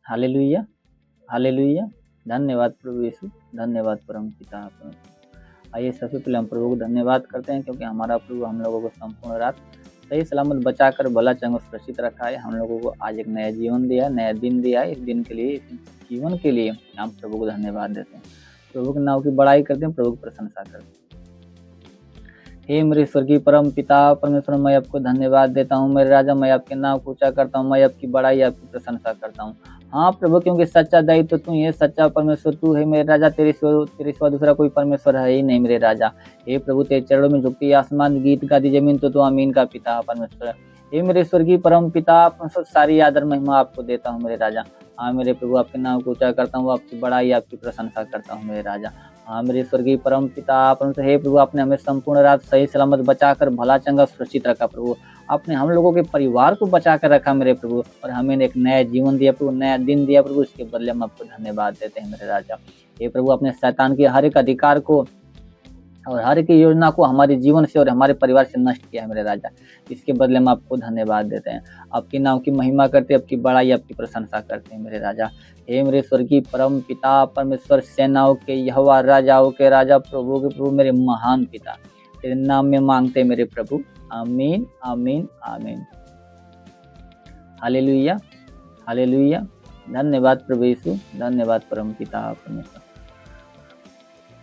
Hallelujah, hallelujah. धन्यवाद प्रभु यीशु, धन्यवाद परम पिता परमेश्वर। आइए सबसे पहले हम प्रभु को धन्यवाद करते हैं क्योंकि हमारा प्रभु हम लोगों को संपूर्ण रात सही सलामत बचाकर भला चंगा सुरक्षित रखा है। हम लोगों को आज एक नया जीवन दिया, नया दिन दिया है। इस दिन के लिए, इस जीवन के लिए हम प्रभु को धन्यवाद देते हैं। प्रभु के नाम की बड़ाई करते हैं, प्रभु की प्रशंसा करते हैं। हे मेरे स्वर्गीय परम पिता परमेश्वर, मैं आपको धन्यवाद देता हूँ। मेरे राजा, मैं आपके नाम को ऊंचा करता हूँ, मैं आपकी बड़ाई, आपकी प्रशंसा करता हूँ। हाँ प्रभु, क्योंकि सच्चा दयालु तो तू है, सच्चा परमेश्वर तू है मेरे राजा। तेरे सिवा दूसरा कोई परमेश्वर है ही नहीं मेरे राजा। हे प्रभु, तेरे चरणों में झुकती आसमान गीत गाती जमीन, तो तू अमीन का पिता परमेश्वर। हे मेरे स्वर्गीय परम पिता परमेश्वर, सारी आदर महिमा आपको देता हूँ मेरे राजा। हाँ मेरे प्रभु, आपके नाम को ऊंचा करता हूँ, आपकी बड़ाई, आपकी प्रशंसा करता हूँ मेरे राजा। हाँ मेरे स्वर्गीय परम पिता परमेश्वर, हे प्रभु, आपने हमें संपूर्ण रात सही सलामत बचाकर भला चंगा सुरक्षित रखा प्रभु। आपने हम लोगों के परिवार को बचा कर रखा मेरे प्रभु, और हमें एक नया जीवन दिया प्रभु, नया दिन दिया प्रभु। इसके बदले हम आपको धन्यवाद देते हैं मेरे राजा। हे प्रभु, अपने शैतान के हर एक अधिकार को और हर एक योजना को हमारे जीवन से और हमारे परिवार से नष्ट किया है मेरे राजा। इसके बदले हम आपको धन्यवाद देते हैं, आपके नाम की महिमा करते, आपकी बड़ाई, आपकी प्रशंसा करते हैं मेरे राजा। हे मेरे स्वर्गीय परम पिता परमेश्वर, सेनाओं के यहोवा, राजाओं के राजा, प्रभु के प्रभु, मेरे महान पिता, तेरे नाम में मांगते मेरे प्रभु। आमीन, आमीन, आमीन। Hallelujah, hallelujah. धन्यवाद प्रभु यीशु, धन्यवाद परम पिता परमेश्वर।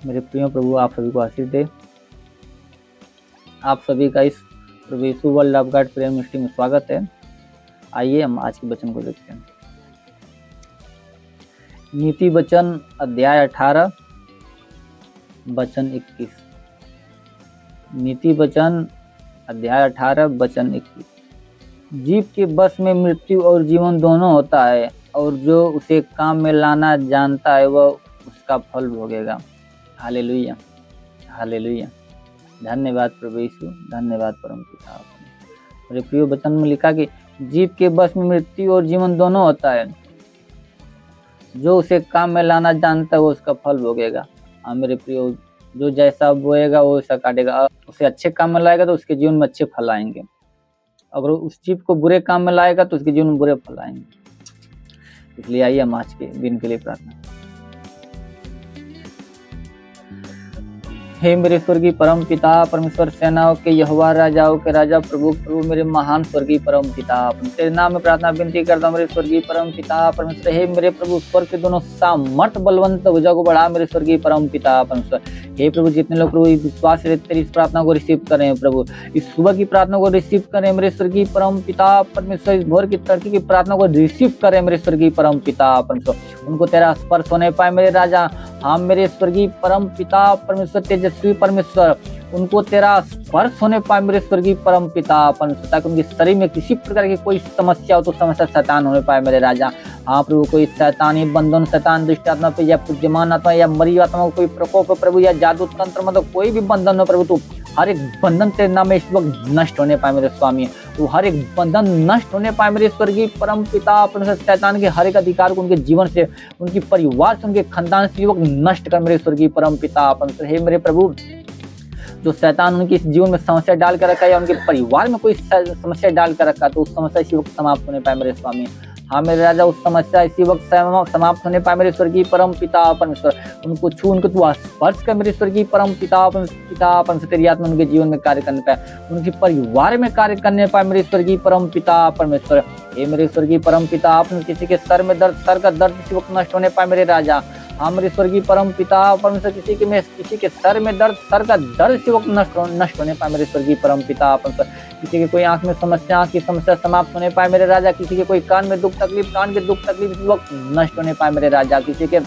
मेरे प्रिय प्रभु, आप सभी को आशीष दे। आप सभी का इस प्रभु Yeshu world of God prayer ministry में स्वागत है। आइए हम आज के वचन को देखते हैं। नीति वचन अध्याय 18 वचन 21। नीति वचन अध्याय 18 वचन 21। जीव के बस में मृत्यु और जीवन दोनों होता है, और जो उसे काम में लाना जानता है वह उसका फल भोगेगा। Hallelujah, hallelujah. धन्यवाद प्रभु यीशु, धन्यवाद परम पिता। मेरे प्रिय वचन में लिखा कि जीव के बस में मृत्यु और जीवन दोनों होता है, जो उसे काम में लाना जानता है वो उसका फल भोगेगा। हाँ मेरे प्रिय, जो जैसा बोएगा वो वैसा काटेगा। उसे अच्छे काम में लाएगा तो उसके जीवन में अच्छे फल आएंगे, अगर उस जीव को बुरे काम में लाएगा तो उसके जीवन में बुरे फल आएंगे। इसलिए आइए हम आज के दिन के लिए प्रार्थना। हे मेरे स्वर्गीय परम पिता परमेश्वर, सेनाओं के यहोवा, राजाओं के राजा, प्रभु प्रभु, मेरे महान स्वर्गीय परम पिता, तेरे नाम में प्रार्थना विनती करता हूँ मेरे स्वर्गीय परम पिता परमेश्वर। हे मेरे प्रभु, स्वर्ग के दोनों सामर्थ बलवंत भुजा को बढ़ा मेरे स्वर्गीय परम पिता परमेश्वर। हे प्रभु, जितने लोग प्रभु विश्वास से तेरी इस प्रार्थना को रिसीव करें प्रभु, इस सुबह की प्रार्थना को रिसीव करें मेरे स्वर्गीय परम पिता परमेश्वर। इस भोर की तड़के की प्रार्थना को रिसीव करें मेरे स्वर्गीय परम पिता परमेश्वर। उनको तेरा स्पर्श होने पाए मेरे राजा। हाँ मेरे स्वर्गीय परम पिता परमेश्वर, तेजस्वी परमेश्वर, उनको तेरा स्पर्श होने पाए मेरे स्वर्गीय परम पिता परमेश्वर, ताकि उनके शरीर में किसी प्रकार की कोई समस्या हो तो समस्या शैतान होने पाए मेरे राजा। हाँ प्रभु, कोई शैतानी बंधन, शैतान दुष्ट आत्मा पे या बुद्धिमान आत्मा या मरी आत्मा को कोई प्रकोप प्रभु, या जादू तंत्र, मतलब कोई भी बंधन हो प्रभु, तू हर एक बंधन तेरे नाम में इस वक्त नष्ट होने पाए मेरे स्वामी। तो हर एक बंधन नष्ट होने पाए मेरे स्वर्गीय परम पिता परमेश्वर। शैतान के हर एक अधिकार को उनके जीवन से, उनकी परिवार से, उनके खानदान से नष्ट कर मेरे स्वर्गीय परम पिता परमेश्वर। हे मेरे प्रभु, जो शैतान उनके इस जीवन में समस्या डाल कर रखा है या उनके परिवार में कोई समस्या डाल कर रखा है, तो उस समस्या इसी वक्त समाप्त होने पाए मेरे स्वामी। हाँ मेरे राजा, उस समस्या इसी वक्त समाप्त होने पाए मेरे स्वर्गीय परम पिता परमेश्वर। उनको छू, उनको तू स्पर्श कर मेरे स्वर्गीय परम पिता परमेश्वर। तेरी आत्मा उनके जीवन में कार्य करने पाए, उनके परिवार में कार्य करने पाए मेरे स्वर्गीय परम पिता परमेश्वर। हे मेरे स्वर्गीय परम पिता, आपने किसी के सर में दर्द, सर का दर्द इसी वक्त नष्ट होने पाए मेरे राजा। हाँ मेरे स्वर्गीय परम पिता परमेश्वर, किसी के सर में दर्द, सर का दर्द इसी वक्त नष्ट होने पाए मेरे स्वर्गीय परम पिता परमेश्वर। किसी के कोई आंख में समस्या, आंख की समस्या समाप्त होने पाए मेरे राजा। किसी के कोई कान में दुख तकलीफ, कान के दुख तकलीफ इस वक्त नष्ट होने पाए मेरे राजा। किसी के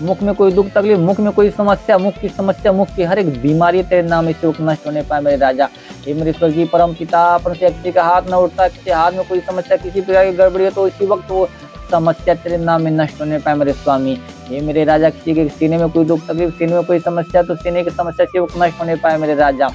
मुख में कोई दुख तकलीफ, मुख में कोई समस्या, मुख की समस्या, मुख की हर एक बीमारी तेरे नाम इसी वक्त नष्ट होने पाए मेरे राजा। ये मेरे स्वर्गीय परम पिता परमेश्वर, किसी का हाथ न उठता, किसी हाथ में कोई समस्या, किसी प्रकार की गड़बड़ी है, तो इसी वक्त वो समस्या तेरे नाम में नष्ट होने पाए मेरे स्वामी। ये मेरे राजा, किसी के सीने में कोई दुख तकलीफ, सीने में कोई समस्या, तो सीने की समस्या इसी वक्त नष्ट होने पाए मेरे राजा।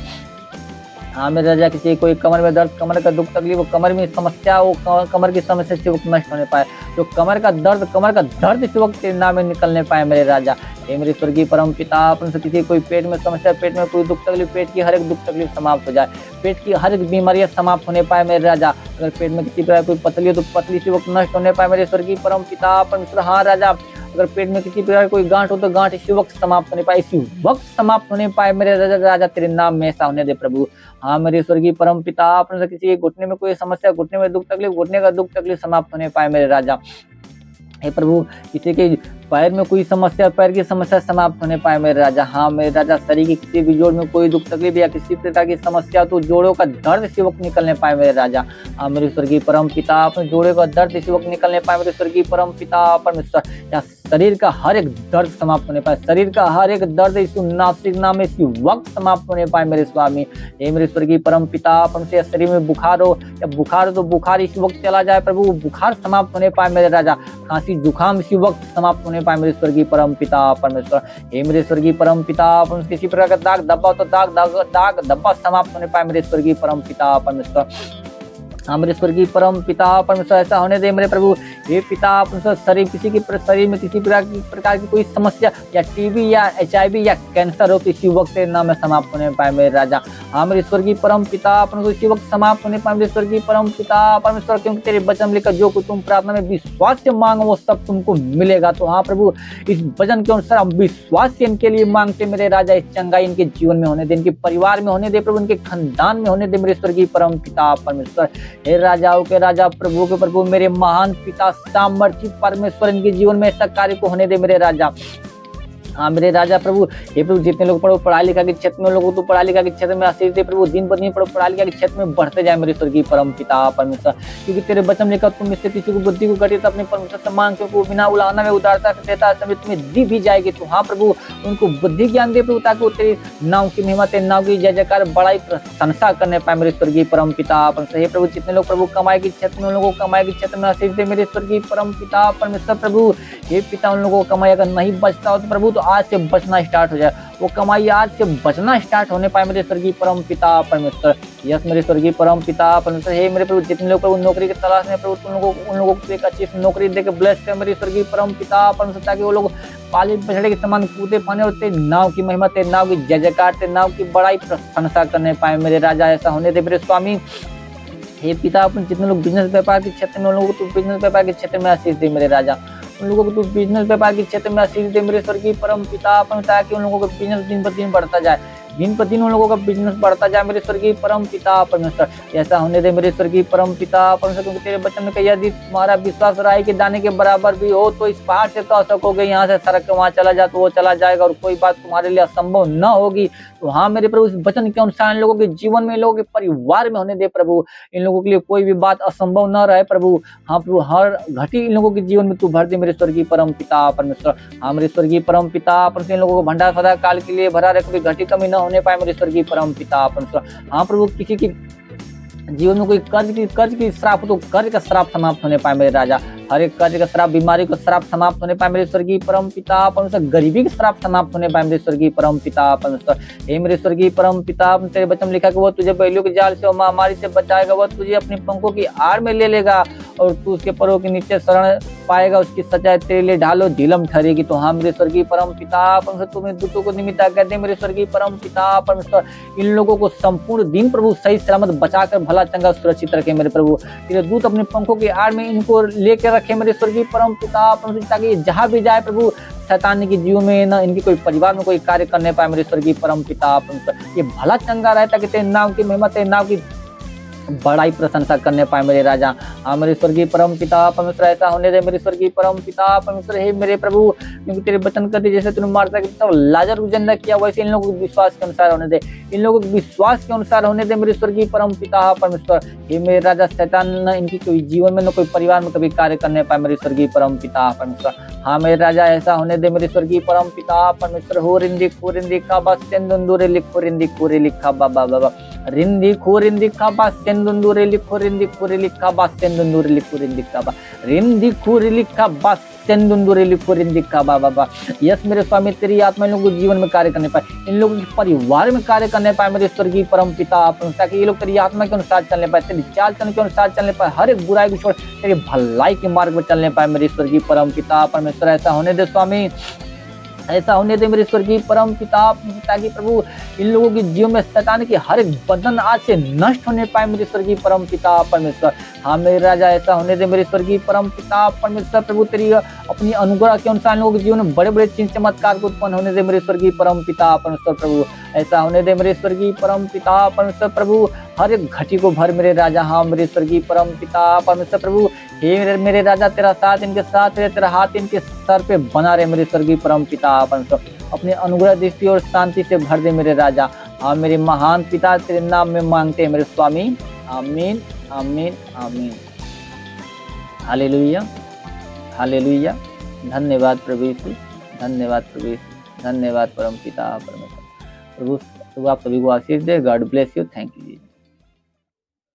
हाँ मेरे राजा, किसी कोई कमर में दर्द, कमर का दुख तकलीफ, कमर में समस्या, वो कमर की समस्या इसी वक्त नष्ट होने पाए। तो कमर का दर्द इस वक्त तेरे नाम में निकलने पाए मेरे राजा। हे मेरे स्वर्गीय परम पिता, परमेश्वर किसी कोई पेट में समस्या, पेट में कोई दुख तकलीफ, पेट की हर एक दुख तकलीफ समाप्त हो जाए, पेट की हर एक बीमारियां समाप्त होने पाए मेरे राजा। अगर पेट में किसी प्रकार कोई पतली हो तो पतली सी वक्त नष्ट होने पाए मेरे स्वर्गीय परम पिता परमेश्वर। हाँ राजा, अगर पेट में किसी प्रकार कोई गांठ हो तो गांठ इसी वक्त समाप्त होने पाए, इसी वक्त समाप्त होने पाए मेरे राजा। राजा तेरे नाम में ऐसा होने दे प्रभु। हाँ मेरे स्वर्गीय परम पिता परमेश्वर, किसी के घुटने में कोई समस्या, घुटने में दुख तकलीफ, घुटने का दुख तकलीफ समाप्त होने पाए मेरे राजा। हे प्रभु, किसी के पैर में कोई समस्या, पैर की समस्या समाप्त होने पाए मेरे राजा। हाँ मेरे राजा, शरीर के किसी भी जोड़ में कोई दुख तकलीफ या किसी प्रकार की समस्या तो जोड़ों का दर्द इसी वक्त निकलने पाए मेरे राजा। हाँ मेरे स्वर्गीय परम पिता, अपने जोड़ों का दर्द इसी वक्त निकलने पाए मेरे स्वर्गीय परम पिता परमेश्वर। या शरीर का हर एक दर्द समाप्त होने पाए, शरीर का हर एक दर्द इसी नासिक नाम में इसी वक्त समाप्त होने पाए मेरे स्वामी। हे मेरे स्वर्गीय परम पिता परमेश्वर, शरीर में बुखार हो या बुखार हो तो बुखार इसी वक्त चला जाए प्रभु, बुखार समाप्त होने पाए मेरे राजा। खांसी जुकाम इसी वक्त समाप्त होने पाए मेरे स्वर्गीय परम पिता परमेश्वर। हे मेरे स्वर्गीय परम पिता परमेश्वर, किसी प्रकार का दाग धब्बा तो दाग धब्बा समाप्त होने पाए मेरे स्वर्गीय परम पिता परमेश्वर। हाँ मेरे स्वर्गीय परम पिता परमेश्वर, ऐसा होने दे मेरे प्रभु। हे पिता परमेश्वर, शरीर किसी के शरीर में किसी प्रकार की कोई समस्या या टीबी या HIV या कैंसर हो तो इसी वक्त तेरे नाम में समाप्त होने पाए मेरे राजा। हाँ मेरे स्वर्गीय परम पिता परमेश्वर, इसी वक्त समाप्त होने पाए मेरे स्वर्गीय परम पिता परमेश्वर, क्योंकि तेरे वचन लेकर जो कुछ तुम प्रार्थना में विश्वास से मांगो वो सब तुमको मिलेगा। तो हाँ प्रभु, इस वचन के अनुसार हम विश्वास से इनके लिए मांगते मेरे राजा। इस चंगाई इनके जीवन में होने दे, इनके परिवार में होने दे प्रभु, इनके खानदान में होने दे मेरे स्वर्गीय परम पिता परमेश्वर। हे राजाओं के राजा, प्रभु के प्रभु, मेरे महान पिता सामर्थी परमेश्वर, इनके जीवन में ऐसा कार्य को होने दे मेरे राजा। हाँ मेरे राजा प्रभु, हे प्रभु, जितने लोग पढ़ो पढ़ाई लिखा के क्षेत्र में, लोगों तो पढ़ाई लिखा के क्षेत्र में आशीष दे प्रभु, दिन ब दिन पढ़ो पढ़ाई लिखा के क्षेत्र में बढ़ते जाए मेरे स्वर्गीय परम पिता परमेश्वर। क्योंकि तेरे वचन लेकर तुम इससे किसी को बुद्धि को घटित अपने परमेश्वर से मांग, क्योंकि बिना उलाहना में उदारता से देता है, समय तुम्हें दी भी जाएगी। तो हाँ प्रभु, उनको बुद्धि ज्ञान दे प्रभु, ताकि वो तेरे नाम की महिमा, तेरे नाम की जय जयकार बड़ाई प्रशंसा करने पाए मेरे स्वर्गीय परम पिता परमेश्वर। हे प्रभु, जितने लोग प्रभु कमाई के क्षेत्र में, उन लोगों को कमाई के क्षेत्र में आशीष दे मेरे स्वर्गीय परम पिता परमेश्वर। प्रभु हे पिता, उन लोगों को कमाई अगर नहीं बचता हो तो प्रभु तो आज से बचना स्टार्ट हो जाए, वो कमाई आज से बचना स्टार्ट होने पाए मेरे स्वर्गीय परम पिता परमेश्वर। यस मेरे स्वर्गीय परम पिता परमेश्वर। हे मेरे प्रभु, जितने लोग प्रभु नौकरी की तलाश में प्रभु, उन लोगों को एक अच्छी नौकरी देकर ब्लेस कर मेरे स्वर्गीय परम पिता परमेश्वर, ताकि वो लोग पाले बछड़े के समान कूदे पाने और तेरे नाम की महिमा, तेरे नाम की जय जयकार, तेरे नाम की बड़ाई प्रशंसा करने पाए मेरे राजा। ऐसा होने दे मेरे स्वामी। हे पिता, अपन जितने लोग बिजनेस व्यापार के क्षेत्र में, उन लोगों को बिजनेस व्यापार के क्षेत्र में आशीष दे मेरे राजा। उन लोगों को तो बिजनेस व्यापार के क्षेत्र में आशीष दे मेरे स्वर्गीय परम पिता परमेश्वर, ताकि उन लोगों का बिजनेस दिन पर दिन बढ़ता जाए, दिन पर दिन उन लोगों का बिजनेस बढ़ता जाए मेरे स्वर्गीय परम पिता परमेश्वर। ऐसा होने दे मेरे स्वर्गीय परम पिता परमेश्वर, क्योंकि तेरे वचन में कहा, यदि तुम्हारा विश्वास राई के दाने के बराबर भी हो तो इस पहाड़ से कह सकोगे यहाँ से सड़क के वहां चला जा तो वो चला जाएगा, और कोई बात तुम्हारे लिए असंभव न होगी। तो हाँ मेरे प्रभु, इस वचन के अनुसार इन लोगों के जीवन में, इन लोगों के परिवार में होने दे प्रभु, इन लोगों के लिए कोई भी बात असंभव न रहे प्रभु। हाँ प्रभु, हर घटी इन लोगों के जीवन में तू भर दे मेरे स्वर्गीय परम पिता परमेश्वर। हाँ मेरे स्वर्गीय परम पिता परमेश्वर, इन लोगों को भंडार सदा काल के लिए भरा रहे, कभी घटी कमी न होने पाए मेरे स्वर्गीय परम पिता परमेश्वर। हाँ प्रभु, किसी की जीवन में कोई कर्ज की श्राप हो तो कर्ज का श्राप समाप्त होने पाए मेरे राजा। हर एक कर्ज का श्राप, बीमारी का श्राप समाप्त होने पाए मेरे स्वर्गीय परम पिता परमेश्वर। गरीबी के श्राप समाप्त होने पाए मेरे स्वर्गीय परम पिता परमेश्वर। हे मेरे स्वर्गीय परम पिता, तेरे वचन लिखा कि वो तुझे बैलों के जाल से और महामारी से बचाएगा, वह तुझे अपने पंखों की आड़ में ले लेगा और तू उसके परों के नीचे शरण पाएगा, उसकी सच्चाई तेरे लिए ढालो झिलम ठहरेगी। तो हाँ मेरे स्वर्गीय परम पिता परमेश्वर, तुम्हें दूतों को निमित्त आज्ञा दे मेरे स्वर्गीय परम पिता परमेश्वर। इन लोगों को संपूर्ण दिन प्रभु सही सलामत बचाकर भला चंगा सुरक्षित रखे मेरे प्रभु। तेरे दूत अपने पंखों की आड़ में इनको लेकर रखे मेरे स्वर्गीय परम पिता परमेश्वर, ताकि जहां भी जाए प्रभु शैतान के जीवन में न इनके कोई परिवार में कोई कार्य करने पाए मेरे स्वर्गीय परम पिता परमेश्वर। ये भला चंगा रहे, ताकि तेरे नाम की महिमा, तेरे नाम की बड़ाई प्रशंसा करने पाए मेरे राजा। हाँ मेरे स्वर्गीय परम पिता परमेश्वर, ऐसा होने दे मेरे स्वर्गीय परम पिता परमेश्वर। हे मेरे प्रभु, क्योंकि तेरे वचन करते जैसे तूने मार्था के पिता लाजर को जिंदा किया, वैसे इन लोगों के विश्वास के अनुसार होने दे, इन लोगों के विश्वास के अनुसार होने दे मेरे स्वर्गीय परम पिता परमेश्वर। हे मेरे राजा, शैतान न इनकी कोई जीवन में न कोई परिवार में कभी कार्य करने पाए मेरे स्वर्गीय परम पिता परमेश्वर। हाँ मेरे राजा, ऐसा होने दे मेरे स्वर्गीय परम पिता परमेश्वर। हो रिंदी खोरिंदी का बस चंदुंदूरे लिखो रिंदी खोरे लिखा बाबा बाबा रिंदी खोरिंदी का बस चंदुंदूरे लिखो रिंदी खोरे लिखा बस चंदुंदूरे लिखो रिंदी का बा रिंदी खोरे लिखा बस चंदुंदूरे लिखो रिंदी का बाबा। यस मेरे स्वामी, तेरी आत्मा इन लोगों के जीवन में कार्य करने पाए, इन लोगों के परिवार में कार्य करने पाए मेरे स्वर्गीय परम पिता, ताकि ये लोग तेरी आत्मा के अनुसार चलने पाए, तेरी चाल चलन के अनुसार चलने पाए, हर एक बुराई को छोड़ तेरी भलाई के मार्ग पर चलने पाए मेरे स्वर्गीय परम पिता परमेश्वर। ऐसा होने दे स्वामी। ऐसा होने दे मेरे स्वर्गीय परम पिता, ताकि प्रभु इन लोगों के जीवन में शैतान की हर एक बंधन आज से नष्ट होने पाए मेरे स्वर्गीय परम पिता परमेश्वर। हाँ मेरे राजा, ऐसा होने दे मेरे स्वर्गीय परम पिता परमेश्वर। प्रभु तेरी अपनी अनुग्रह के अनुसार लोगों के जीवन में बड़े बड़े चिन्ह चमत्कार को उत्पन्न होने दे मेरे स्वर्गीय परम पिता परमेश्वर। प्रभु ऐसा होने दे मेरे स्वर्गीय परम पिता परमेश्वर। प्रभु हर एक घटी को भर मेरे राजा। हाँ मेरे स्वर्गीय परम पिता परमेश्वर। प्रभु हे मेरे राजा, तेरा साथ इनके साथ रहे, तेरा हाथ इनके सर पे बना रहे मेरे स्वर्गीय परम पिता परमेश्वर। अपने अनुग्रह दृष्टि और शांति से भर दे मेरे राजा। हाँ मेरे महान पिता, तेरे नाम में मांगते हैं मेरे स्वामी। आमीन आमीन आमीन। Hallelujah hallelujah. धन्यवाद प्रभु यीशु, धन्यवाद प्रभु यीशु, धन्यवाद परम पिता परमेश्वर। प्रभु आप सभी को आशीष दे। God bless you. Thank you.